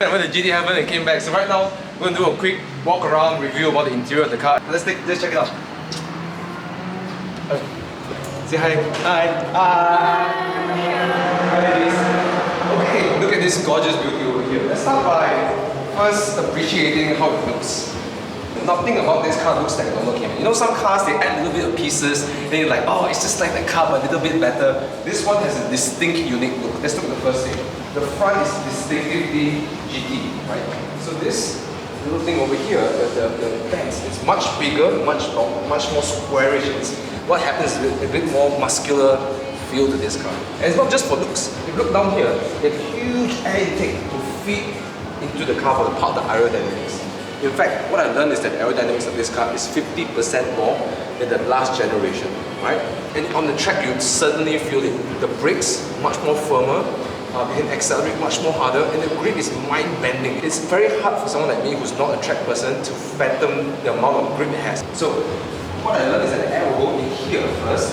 I went to GT Heaven and came back. So right now, we're going to do a quick walk around review about the interior of the car. Let's check it out. Say hi. Hi. Hi, ladies. Okay, look at this gorgeous beauty over here. Let's start by first appreciating how it looks. Nothing about this car looks like a normal Cayman. You know, some cars, they add a little bit of pieces, then you're like, oh, it's just like the car, but a little bit better. This one has a distinct, unique look. Let's look at the first thing. The front is distinctively GT, right? So this little thing over here, the fence, it's much bigger, much more squarish. What happens is a bit more muscular feel to this car. And it's not just for looks. If you look down here, there's a huge air intake to feed into the car for the part of the aerodynamics. In fact, what I learned is that the aerodynamics of this car is 50% more than the last generation, right? And on the track, you certainly feel it. The brakes, much more firmer, you can accelerate much more harder, and the grip is mind-bending. It's very hard for someone like me who's not a track person to fathom the amount of grip it has. So, what I learned is that the air will go in here first,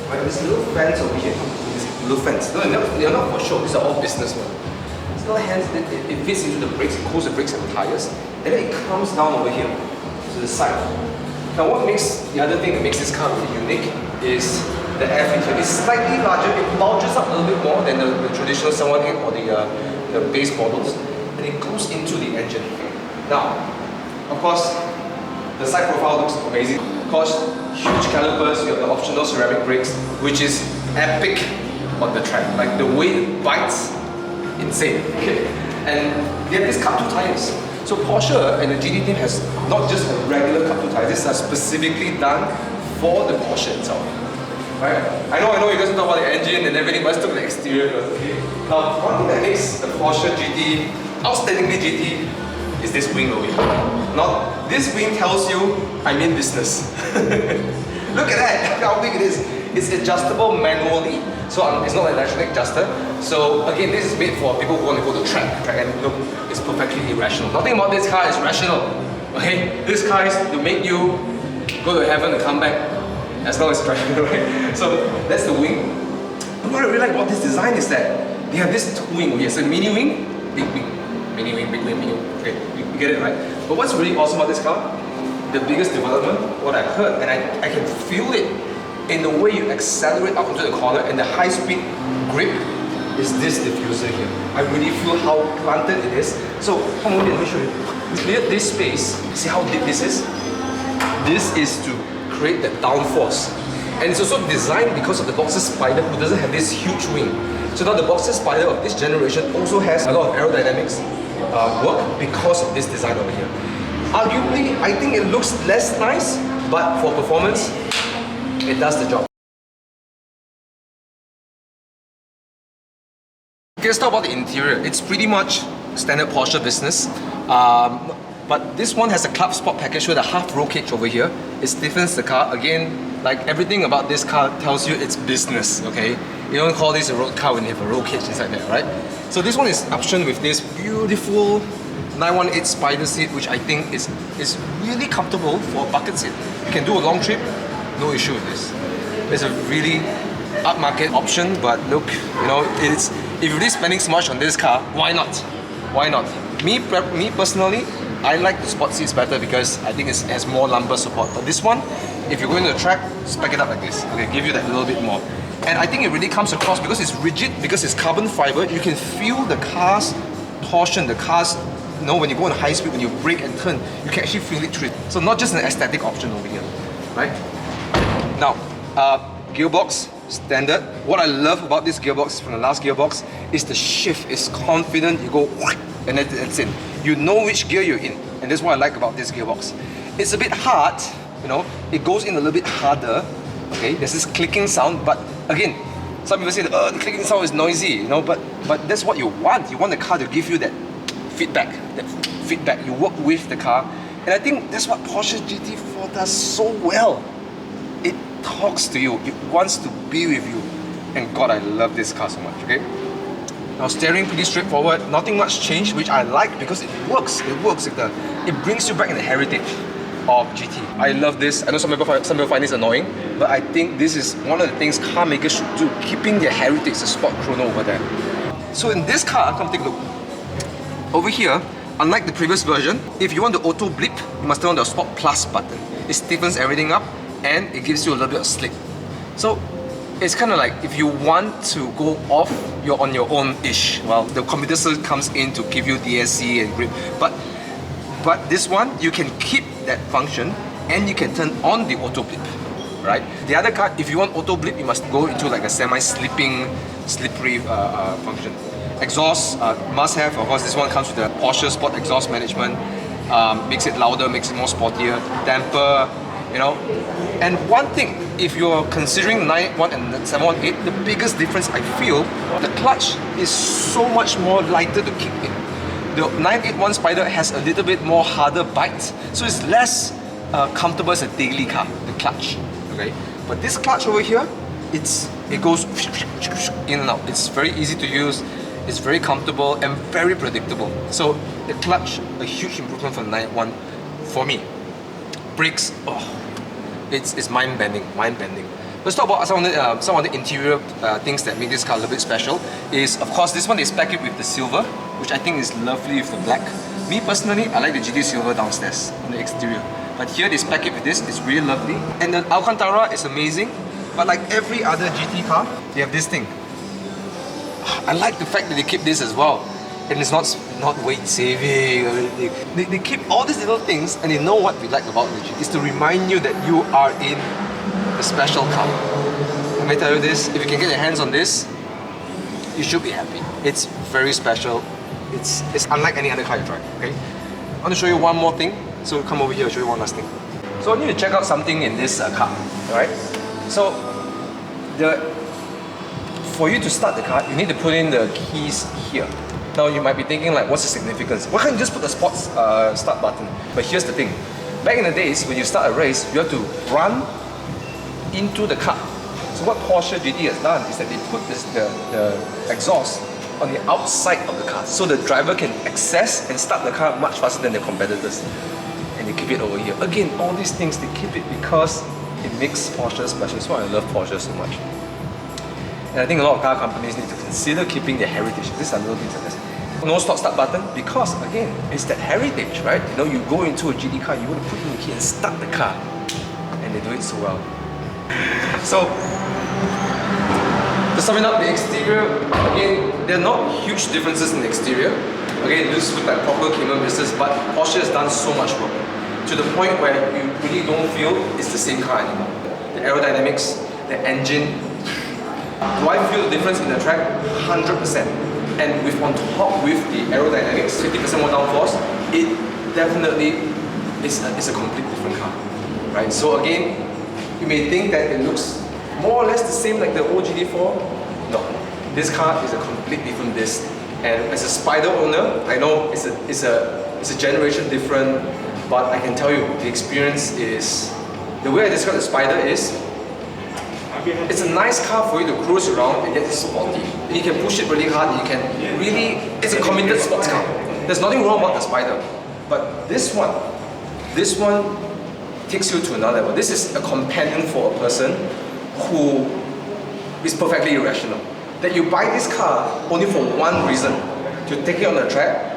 right? This little fence over here, this little fence. No, they're not for show, these are all business ones. Little hands, it fits into the brakes, it cools the brakes and the tires, and then it comes down over here to the side. Now what makes, the other thing that makes this car really unique is the air filter. It's slightly larger, it bulges up a little bit more than the traditional 718 or the base models, and it goes into the engine. Now, of course, the side profile looks amazing. Of course, huge calipers, you have the optional ceramic brakes, which is epic on the track. Like the way it bites, insane. Okay. And they have these Cup 2 tires. So Porsche and the GT team has not just a regular Cup 2 tires, these are specifically done for the Porsche itself. Right? I know you guys talk about the engine and everything, but let's look at the exterior first. Okay. Now, one thing that makes the Porsche GT outstandingly GT is this wing over here. Now, this wing tells you I'm in business. Look at that, look how big it is. It's adjustable manually, so it's not an electronic adjuster. So again, this is made for people who want to go to track, and look, it's perfectly irrational. Nothing about this car is rational. Okay, this car is to make you go to heaven and come back as long as it's driving, right? So that's the wing. And what I really like about this design is that they have this two-wing over here. So mini wing, big wing, mini wing, big wing, mini wing. Okay, you get it right. But what's really awesome about this car? The biggest development, what I heard, and I can feel it in the way you accelerate up into the corner and the high-speed grip is this diffuser here. I really feel how planted it is. So, come on, let me show you. Clear this space. See how deep this is? This is to create that downforce. And it's also designed because of the Boxster Spyder, who doesn't have this huge wing. So now the Boxster Spyder of this generation also has a lot of aerodynamics work because of this design over here. Arguably, I think it looks less nice, but for performance, it does the job. Okay, let's talk about the interior. It's pretty much standard Porsche business. But this one has a club sport package with a half roll cage over here. It stiffens the car. Again, like everything about this car tells you it's business, okay? You don't call this a road car when you have a roll cage inside there, right? So this one is optioned with this beautiful 918 Spyder seat, which I think is really comfortable for a bucket seat. You can do a long trip, no issue with this. It's a really upmarket option, but look, you know, if you're really spending so much on this car, why not? Why not? Me personally, I like the sport seats better because I think it has more lumbar support. But this one, if you're going to the track, spec it up like this. Okay, give you that little bit more. And I think it really comes across because it's rigid, because it's carbon fiber. You can feel the car's torsion, the car's, you know, when you go on high speed, when you brake and turn, you can actually feel it through it. So not just an aesthetic option over here, right? Now, gearbox, standard. What I love about this gearbox from the last gearbox is the shift. It's confident, you go and that's it. You know which gear you're in, and that's what I like about this gearbox. It's a bit hard, you know, it goes in a little bit harder, okay? There's this clicking sound, but again, some people say that, the clicking sound is noisy, you know, but that's what you want. You want the car to give you that feedback. You work with the car, and I think that's what Porsche GT4 does so well. It talks to you, it wants to be with you, and God, I love this car so much, okay? Now steering pretty straightforward, nothing much changed, which I like because it works. It brings you back in the heritage of GT. I love this. I know some people find this annoying, but I think this is one of the things car makers should do, keeping their heritage, the sport chrono over there. So in this car, come take a look. over here, unlike the previous version, if you want the auto blip, you must turn on the Sport Plus button. It stiffens everything up and it gives you a little bit of slip. So it's kind of like if you want to go off, you're on your own-ish. Well, the computer still comes in to give you DSC and grip, but this one, you can keep that function and you can turn on the auto blip, right? The other car, if you want auto blip, you must go into like a slippery function. Exhaust, must have, of course, this one comes with the Porsche Sport exhaust management. Makes it louder, makes it more sportier, damper, you know. And one thing, if you're considering 981 and 718, the biggest difference I feel, the clutch is so much more lighter to kick in. The 981 Spyder has a little bit more harder bite, so it's less comfortable as a daily car, the clutch, okay? But this clutch over here, it goes in and out. It's very easy to use, it's very comfortable and very predictable. So the clutch, a huge improvement from 981 for me. Brakes, oh, it's mind-bending. Let's talk about some of the interior things that make this car a little bit special. Is, of course, this one is packed with the silver, which I think is lovely with the black. Me personally, I like the GT silver downstairs on the exterior. But here they pack it with this, it's really lovely. And the Alcantara is amazing, but like every other GT car, they have this thing. I like the fact that they keep this as well. And it's not weight saving or anything. They keep all these little things, and they know what we like about the GT is to remind you that you are in a special car. Let me tell you this, if you can get your hands on this, you should be happy. It's very special. It's unlike any other car you drive, okay? I want to show you one more thing. So come over here, I'll show you one last thing. So I need to check out something in this car, alright? So, for you to start the car, you need to put in the keys here. Now you might be thinking like, what's the significance? Why can't you just put the sports start button? But here's the thing. Back in the days, when you start a race, you have to run into the car. So what Porsche GT has done is that they put the exhaust on the outside of the car, so the driver can access and start the car much faster than their competitors. And they keep it over here. Again, all these things, they keep it because it makes Porsche special. That's why I love Porsche so much. And I think a lot of car companies need to consider keeping their heritage. These are little things like this. No stop start button, because again, it's that heritage, right? You know, you go into a GT car, you want to put in the key and start the car. And they do it so well. So, to sum it up, the exterior, again, there are not huge differences in the exterior. Again, this is like proper Cayman business, but Porsche has done so much work to the point where you really don't feel it's the same car anymore. The aerodynamics, the engine. Do I feel the difference in the track? 100%. And with on top with the aerodynamics, 50% more downforce, it definitely is a complete different car, right? So again, you may think that it looks more or less the same like the old GT4. No, this car is a complete different beast. And as a Spyder owner, I know it's a generation different, but I can tell you the experience is, the way I describe the Spyder is, it's a nice car for you to cruise around and yet it's sporty. And you can push it really hard, you can really, it's a committed sports car. There's nothing wrong about the Spyder. But this one takes you to another level. This is a companion for a person who is perfectly irrational. That you buy this car only for one reason, to take it on the track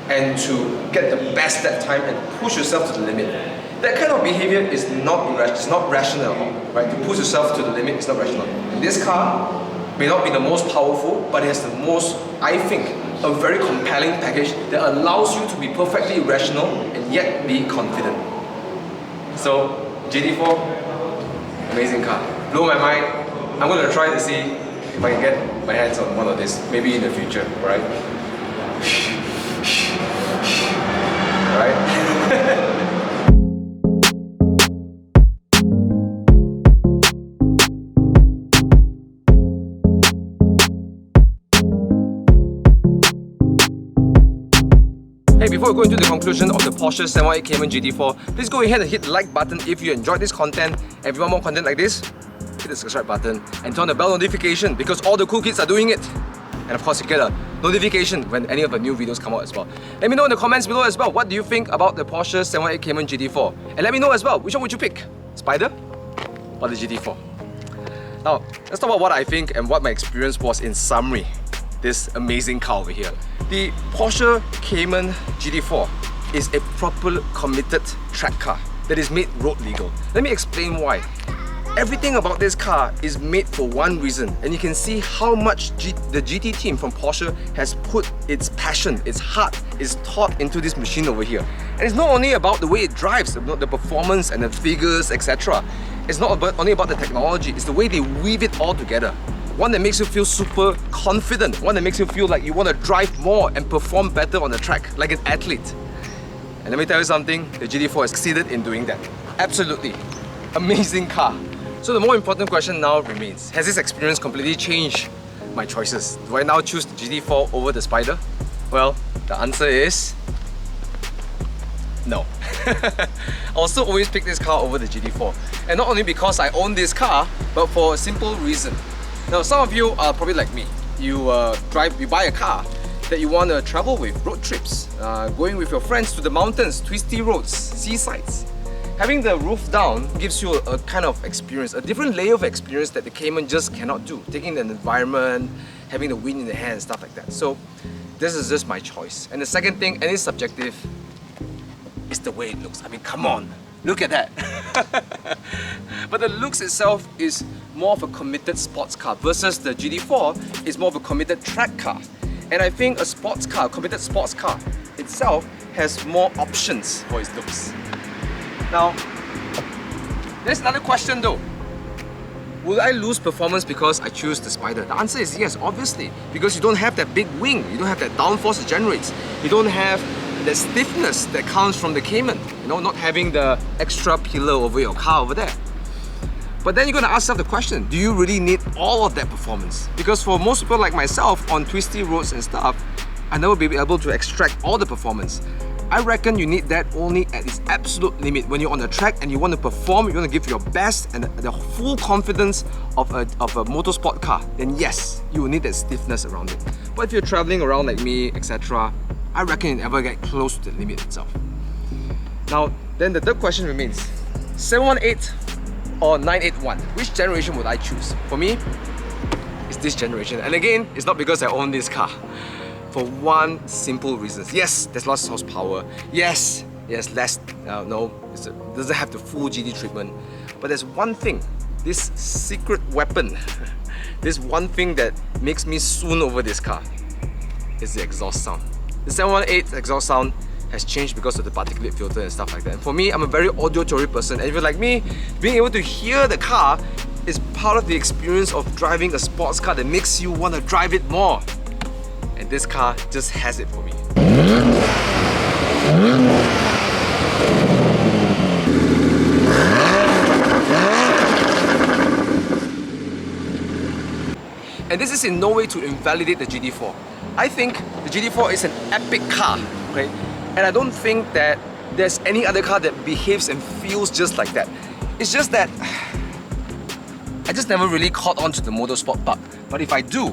and to get the best that time and push yourself to the limit. That kind of behavior is not irrational, it's not rational at all, right? To push yourself to the limit is not rational. And this car may not be the most powerful, but it has the most, I think, a very compelling package that allows you to be perfectly rational and yet be confident. So, GT4, amazing car. Blew my mind. I'm going to try to see if I can get my hands on one of these, maybe in the future, right? Right? Hey, before we go into the conclusion of the Porsche 718 Cayman GT4, please go ahead and hit the like button if you enjoyed this content. And if you want more content like this, hit the subscribe button and turn on the bell notification because all the cool kids are doing it. And of course, you get a notification when any of the new videos come out as well. Let me know in the comments below as well, what do you think about the Porsche 718 Cayman GT4? And let me know as well, which one would you pick? Spyder or the GT4? Now, let's talk about what I think and what my experience was in summary. This amazing car over here. The Porsche Cayman GT4 is a proper committed track car that is made road legal. Let me explain why. Everything about this car is made for one reason, and you can see how much the GT team from Porsche has put its passion, its heart, its thought into this machine over here. And it's not only about the way it drives, the performance and the figures, etc. It's not only about the technology, it's the way they weave it all together. One that makes you feel super confident, one that makes you feel like you want to drive more and perform better on the track, like an athlete. And let me tell you something, the GT4 has succeeded in doing that. Absolutely. Amazing car. So the more important question now remains, has this experience completely changed my choices? Do I now choose the GT4 over the Spyder? Well, the answer is no. I'll still always pick this car over the GT4. And not only because I own this car, but for a simple reason. Now, some of you are probably like me. You buy a car that you want to travel with, road trips, going with your friends to the mountains, twisty roads, seasides. Having the roof down gives you a kind of experience, a different layer of experience that the Cayman just cannot do. Taking the environment, having the wind in the hand, stuff like that. So this is just my choice. And the second thing, and it's subjective, is the way it looks. I mean, come on, look at that. But the looks itself is more of a committed sports car versus the GT4 is more of a committed track car. And I think a sports car, a committed sports car itself has more options for its looks. Now, there's another question though. Will I lose performance because I choose the Spyder? The answer is yes, obviously. Because you don't have that big wing, you don't have that downforce it generates, you don't have the stiffness that comes from the Cayman, you know, not having the extra pillar over your car over there. But then you're going to ask yourself the question, do you really need all of that performance? Because for most people like myself on twisty roads and stuff, I never be able to extract all the performance. I reckon you need that only at its absolute limit. When you're on the track and you want to perform, you want to give your best and the full confidence of a motorsport car, then yes, you will need that stiffness around it. But if you're traveling around like me, etc., I reckon you never get close to the limit itself. Now, then the third question remains, 718 or 981, which generation would I choose? For me, it's this generation. And again, it's not because I own this car. For one simple reason. Yes, there's less horsepower. Yes, less, no, it doesn't have the full GT treatment. But there's one thing, this secret weapon, this one thing that makes me swoon over this car is the exhaust sound. The 718 exhaust sound has changed because of the particulate filter and stuff like that. And for me, I'm a very auditory person, and if you're like me, being able to hear the car is part of the experience of driving a sports car that makes you want to drive it more. And this car just has it for me. And this is in no way to invalidate the GT4. I think the GT4 is an epic car, okay? And I don't think that there's any other car that behaves and feels just like that. It's just that I just never really caught on to the motorsport bug. But if I do,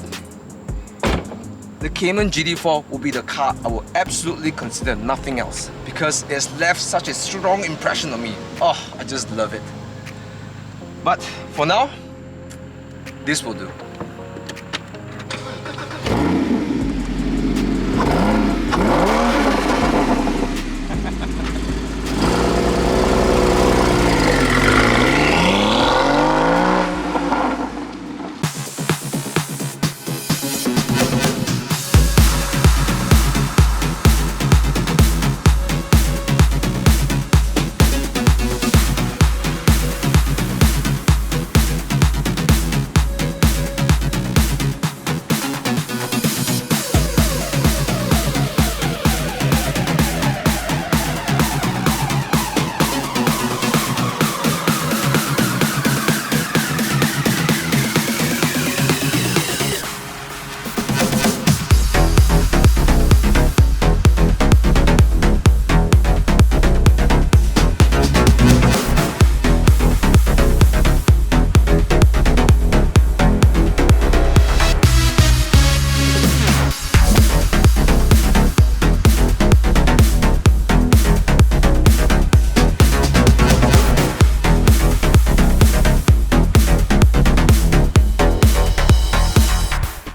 the Cayman GT4 will be the car I will absolutely consider nothing else, because it has left such a strong impression on me. Oh, I just love it. But for now, this will do.